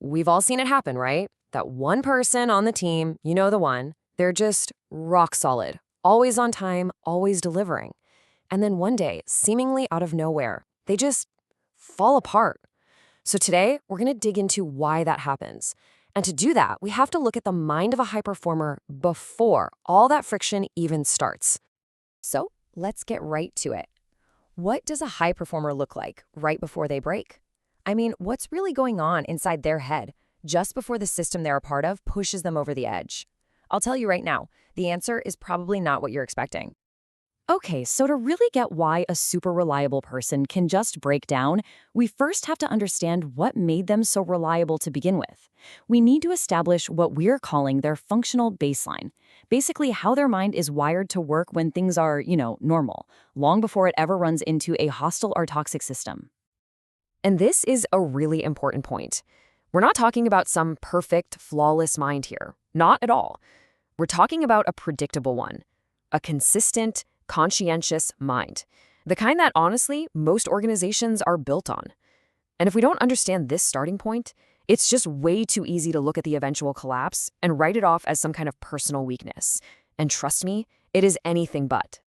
we've all seen it happen, right? That one person on the team, you know the one, they're just rock solid, always on time, always delivering. And then one day, seemingly out of nowhere, they just fall apart. So today, we're going to dig into why that happens. And to do that, we have to look at the mind of a high performer before all that friction even starts. So let's get right to it. What does a high performer look like right before they break? I mean, what's really going on inside their head just before the system they're a part of pushes them over the edge? I'll tell you right now, the answer is probably not what you're expecting. Okay, so to really get why a super reliable person can just break down, we first have to understand what made them so reliable to begin with. We need to establish what we're calling their functional baseline, basically how their mind is wired to work when things are, normal, long before it ever runs into a hostile or toxic system. And this is a really important point. We're not talking about some perfect, flawless mind here. Not at all. We're talking about a predictable one, a consistent, conscientious mind, the kind that honestly most organizations are built on. And if we don't understand this starting point, it's just way too easy to look at the eventual collapse and write it off as some kind of personal weakness. And trust me, it is anything but.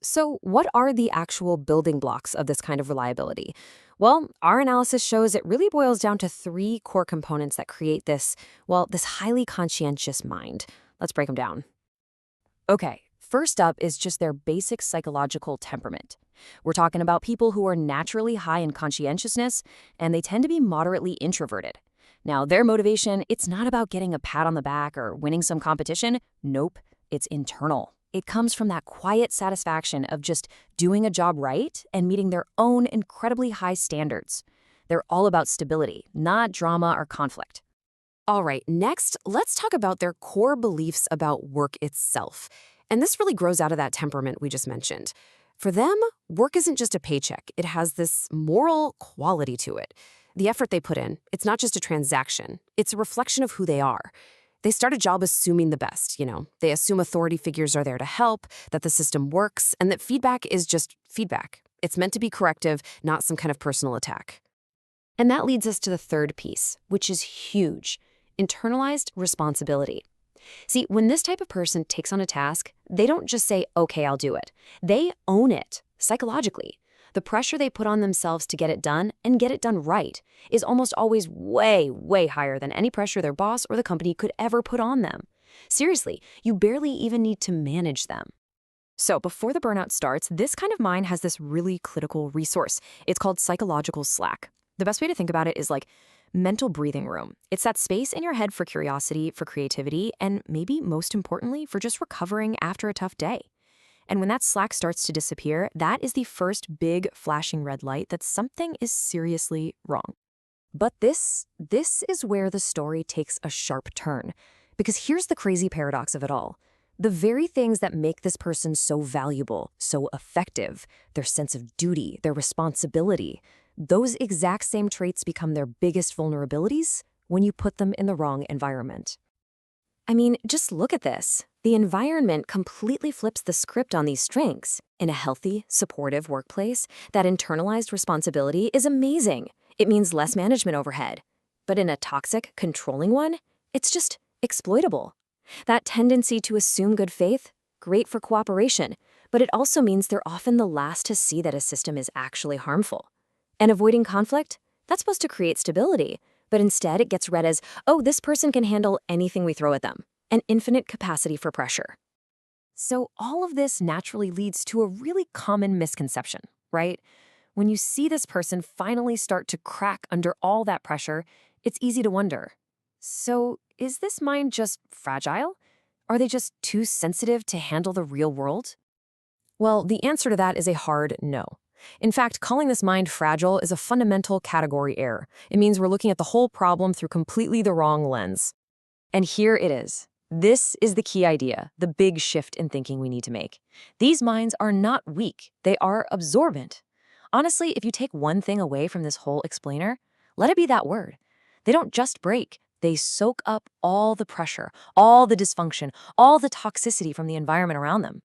So what are the actual building blocks of this kind of reliability? Well, our analysis shows it really boils down to three core components that create this highly conscientious mind. Let's break them down. Okay. First up is just their basic psychological temperament. We're talking about people who are naturally high in conscientiousness, and they tend to be moderately introverted. Now, their motivation, it's not about getting a pat on the back or winning some competition. Nope, it's internal. It comes from that quiet satisfaction of just doing a job right and meeting their own incredibly high standards. They're all about stability, not drama or conflict. All right, next, let's talk about their core beliefs about work itself. And this really grows out of that temperament we just mentioned. For them, work isn't just a paycheck. It has this moral quality to it. The effort they put in, it's not just a transaction. It's a reflection of who they are. They start a job assuming the best, They assume authority figures are there to help, that the system works, and that feedback is just feedback. It's meant to be corrective, not some kind of personal attack. And that leads us to the third piece, which is huge: internalized responsibility. See, when this type of person takes on a task, they don't just say, okay, I'll do it. They own it, psychologically. The pressure they put on themselves to get it done and get it done right is almost always way, way higher than any pressure their boss or the company could ever put on them. Seriously, you barely even need to manage them. So before the burnout starts, this kind of mind has this really critical resource. It's called psychological slack. The best way to think about it is like mental breathing room. It's that space in your head for curiosity, for creativity, and maybe most importantly, for just recovering after a tough day. And when that slack starts to disappear, that is the first big flashing red light that something is seriously wrong. But this is where the story takes a sharp turn. Because here's the crazy paradox of it all. The very things that make this person so valuable, so effective, their sense of duty, their responsibility, those exact same traits become their biggest vulnerabilities when you put them in the wrong environment. I mean, just look at this. The environment completely flips the script on these strengths. In a healthy, supportive workplace, that internalized responsibility is amazing. It means less management overhead. But in a toxic, controlling one, it's just exploitable. That tendency to assume good faith, great for cooperation, but it also means they're often the last to see that a system is actually harmful. And avoiding conflict, that's supposed to create stability, but instead it gets read as, oh, this person can handle anything we throw at them, an infinite capacity for pressure. So all of this naturally leads to a really common misconception, right? When you see this person finally start to crack under all that pressure, it's easy to wonder, so is this mind just fragile? Are they just too sensitive to handle the real world? Well, the answer to that is a hard no. In fact, calling this mind fragile is a fundamental category error. It means we're looking at the whole problem through completely the wrong lens. And here it is. This is the key idea, the big shift in thinking we need to make. These minds are not weak. They are absorbent. Honestly, if you take one thing away from this whole explainer, let it be that word. They don't just break. They soak up all the pressure, all the dysfunction, all the toxicity from the environment around them.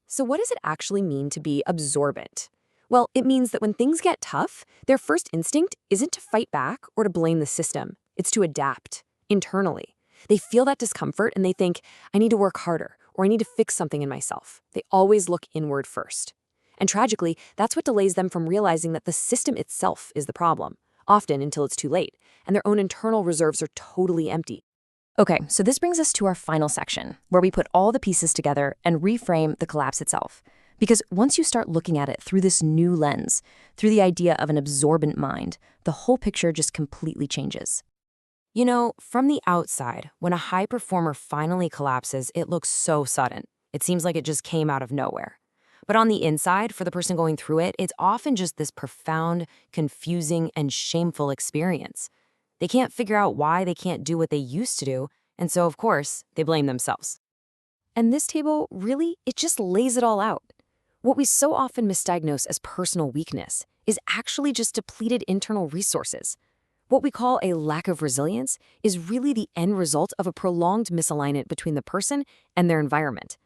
So what does it actually mean to be absorbent? Well, it means that when things get tough, their first instinct isn't to fight back or to blame the system. It's to adapt internally. They feel that discomfort and they think, I need to work harder or I need to fix something in myself. They always look inward first. And tragically, that's what delays them from realizing that the system itself is the problem, often until it's too late, and their own internal reserves are totally empty. Okay, so this brings us to our final section, where we put all the pieces together and reframe the collapse itself. Because once you start looking at it through this new lens, through the idea of an absorbent mind, the whole picture just completely changes. You know, from the outside, when a high performer finally collapses, it looks so sudden. It seems like it just came out of nowhere. But on the inside, for the person going through it, it's often just this profound, confusing, and shameful experience. They can't figure out why they can't do what they used to do, and so, of course, they blame themselves. And this table, really, it just lays it all out. What we so often misdiagnose as personal weakness is actually just depleted internal resources. What we call a lack of resilience is really the end result of a prolonged misalignment between the person and their environment.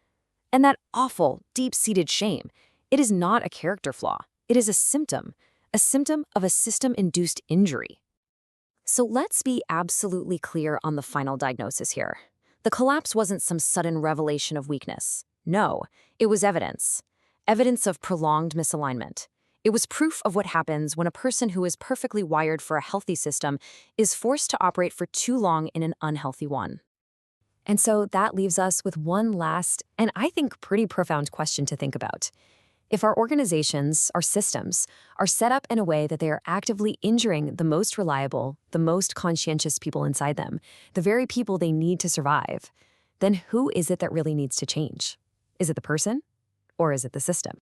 And that awful, deep-seated shame, it is not a character flaw. It is a symptom of a system-induced injury. So let's be absolutely clear on the final diagnosis here. The collapse wasn't some sudden revelation of weakness. No, it was evidence. Evidence of prolonged misalignment. It was proof of what happens when a person who is perfectly wired for a healthy system is forced to operate for too long in an unhealthy one. And so that leaves us with one last, and I think pretty profound question to think about. If our organizations, our systems, are set up in a way that they are actively injuring the most reliable, the most conscientious people inside them, the very people they need to survive, then who is it that really needs to change? Is it the person, or is it the system?